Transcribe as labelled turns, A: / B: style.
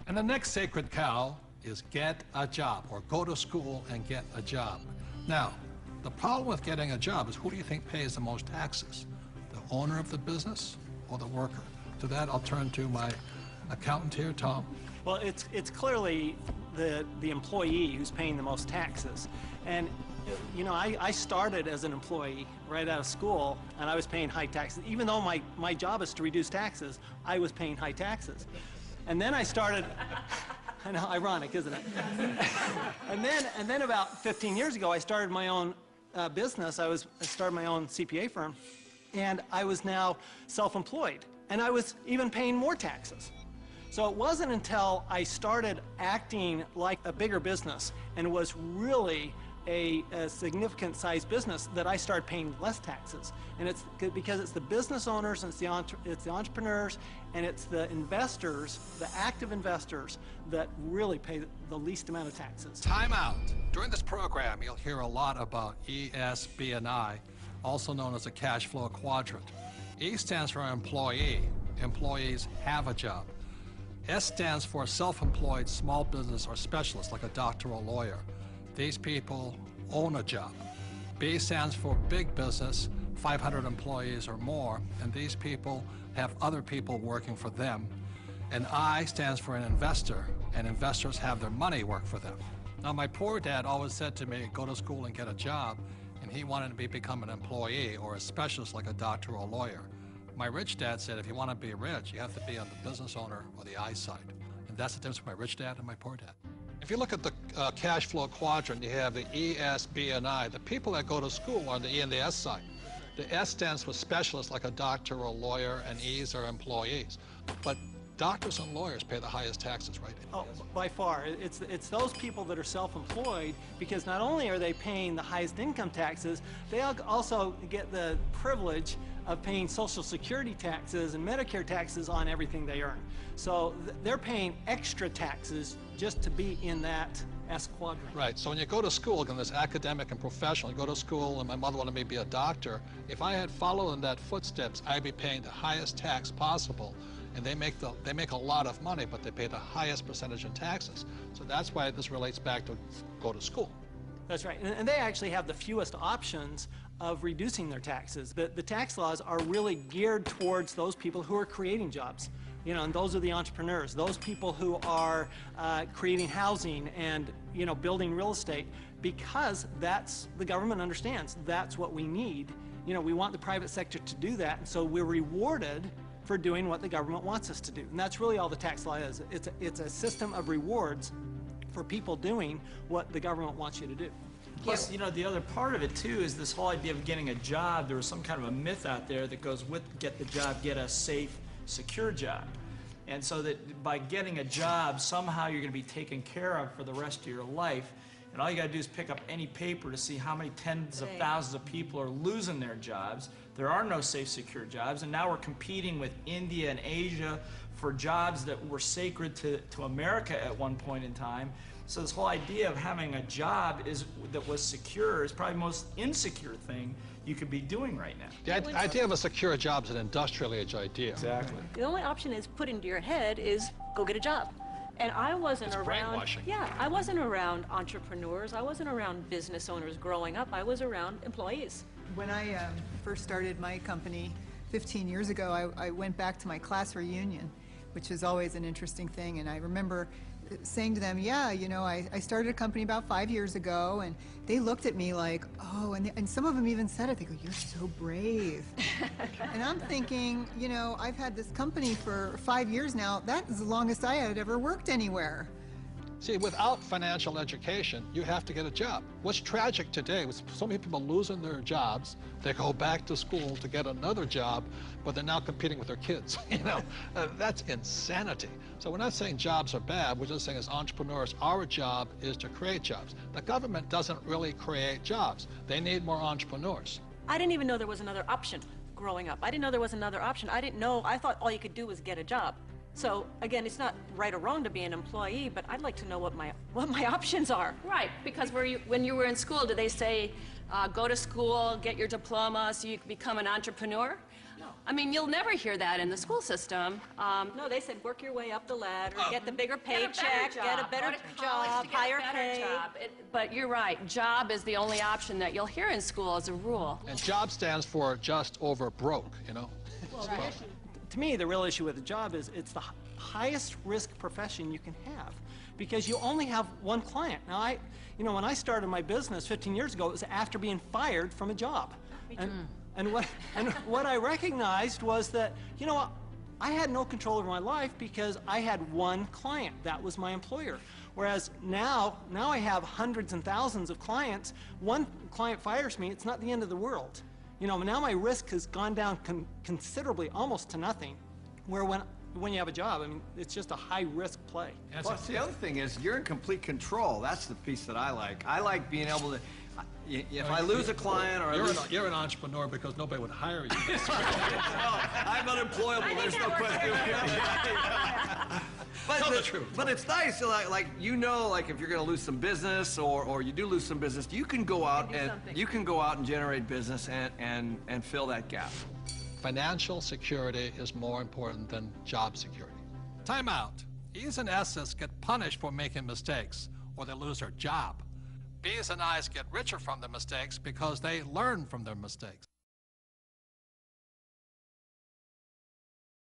A: And the next sacred cow is get a job, or go to school and get a job. Now, the problem with getting a job is, who do you think pays the most taxes? The owner of the business or the worker? To that, I'll turn to my accountant here, Tom.
B: Well, it's clearly the employee who's paying the most taxes. And you know, I started as an employee right out of school, and I was paying high taxes. Even though my job is to reduce taxes, I was paying high taxes. And then I started, I know, ironic, isn't it? and then about 15 years ago, I started my own business. I started my own CPA firm, and I was now self-employed, and I was even paying more taxes. So it wasn't until I started acting like a bigger business and was really a significant sized business that I started paying less taxes. And it's because it's the business owners, and it's the entrepreneurs, and it's the investors, the active investors, that really pay the least amount of taxes.
A: Time out. During this program, you'll hear a lot about E, S, B, and I, also known as the cash flow quadrant. E stands for employee. Employees have a job. S stands for self-employed small business or specialist, like a doctor or lawyer. These people own a job. B stands for big business, 500 employees or more, and these people have other people working for them. And I stands for an investor, and investors have their money work for them. Now, my poor dad always said to me, go to school and get a job, and he wanted me to become an employee or a specialist like a doctor or a lawyer. My rich dad said, if you want to be rich, you have to be on the business owner or the I side. And that's the difference between my rich dad and my poor dad. If you look at the cash flow quadrant, you have the E, S, B, and I. The people that go to school are on the E and the S side. The S stands for specialists, like a doctor or a lawyer, and E's are employees. But doctors and lawyers pay the highest taxes, right?
B: Oh, by far. It's those people that are self-employed, because not only are they paying the highest income taxes, they also get the privilege of paying Social Security taxes and Medicare taxes on everything they earn. So they're paying extra taxes just to be in that S quadrant.
A: Right, so when you go to school, again, this academic and professional, you go to school, and my mother wanted me to be a doctor. If I had followed in that footsteps, I'd be paying the highest tax possible. And they make a lot of money, but they pay the highest percentage in taxes. So that's why this relates back to go to school.
B: That's right, and they actually have the fewest options of reducing their taxes. The tax laws are really geared towards those people who are creating jobs. You know, and those are the entrepreneurs, those people who are creating housing and, you know, building real estate, because the government understands that's what we need. You know, we want the private sector to do that, and so we're rewarded for doing what the government wants us to do. And that's really all the tax law is. It's a system of rewards for people doing what the government wants you to do.
C: Plus, you know, the other part of it, too, is this whole idea of getting a job. There was some kind of a myth out there that goes with get the job, get a safe, secure job. And so that by getting a job, somehow you're going to be taken care of for the rest of your life. And all you got to do is pick up any paper to see how many tens of thousands of people are losing their jobs. There are no safe, secure jobs. And now we're competing with India and Asia for jobs that were sacred to America at one point in time. So this whole idea of having a job that was secure is probably the most insecure thing you could be doing right now.
A: The idea of a secure job is an industrial age idea.
C: Exactly.
D: The only option is put into your head is go get a job. And I wasn't around,
A: brainwashing.
D: Yeah, I wasn't around entrepreneurs. I wasn't around business owners growing up. I was around employees.
E: When I first started my company 15 years ago, I went back to my class reunion, which is always an interesting thing. And I remember saying to them, yeah, you know, I started a company about 5 years ago, and they looked at me like, oh, and some of them even said it. They go, you're so brave. And I'm thinking, you know, I've had this company for 5 years now. That is the longest I had ever worked anywhere.
A: See, without financial education, you have to get a job. What's tragic today is so many people losing their jobs, they go back to school to get another job, but they're now competing with their kids. You know, that's insanity. So we're not saying jobs are bad, we're just saying as entrepreneurs, our job is to create jobs. The government doesn't really create jobs. They need more entrepreneurs.
D: I didn't even know there was another option growing up. I didn't know there was another option. I didn't know, I thought all you could do was get a job. So again, it's not right or wrong to be an employee, but I'd like to know what my options are.
F: Right, because when you were in school, did they say, go to school, get your diploma so you can become an entrepreneur?
D: No.
F: I mean, you'll never hear that in the school system.
D: No, they said work your way up the ladder, get the bigger
F: Get a better
D: paycheck, get a
F: job.
D: better
F: Go to college
D: job,
F: to get a
D: higher
F: better
D: pay.
F: job. But you're right, job is the only option that you'll hear in school as a rule.
A: And job stands for just over broke, you know?
B: To me, the real issue with the job is it's the highest risk profession you can have because you only have one client. Now, when I started my business 15 years ago, it was after being fired from a job. And what I recognized was that, I had no control over my life because I had one client. That was my employer. Whereas now I have hundreds and thousands of clients. One client fires me, it's not the end of the world. Now my risk has gone down considerably, almost to nothing. Where when you have a job, I mean, it's just a high-risk play.
G: Plus, the other thing is you're in complete control. That's the piece that I like. I like being able to, if I lose a client or
A: You're an entrepreneur because nobody would hire you.
G: I'm unemployable, there's no question.
A: Tell the truth.
G: But it's nice, like if you're going to lose some business or you do lose some business, you can go out and generate business and fill that gap.
A: Financial security is more important than job security. Time out. E's and S's get punished for making mistakes, or they lose their job. B's and I's get richer from their mistakes because they learn from their mistakes.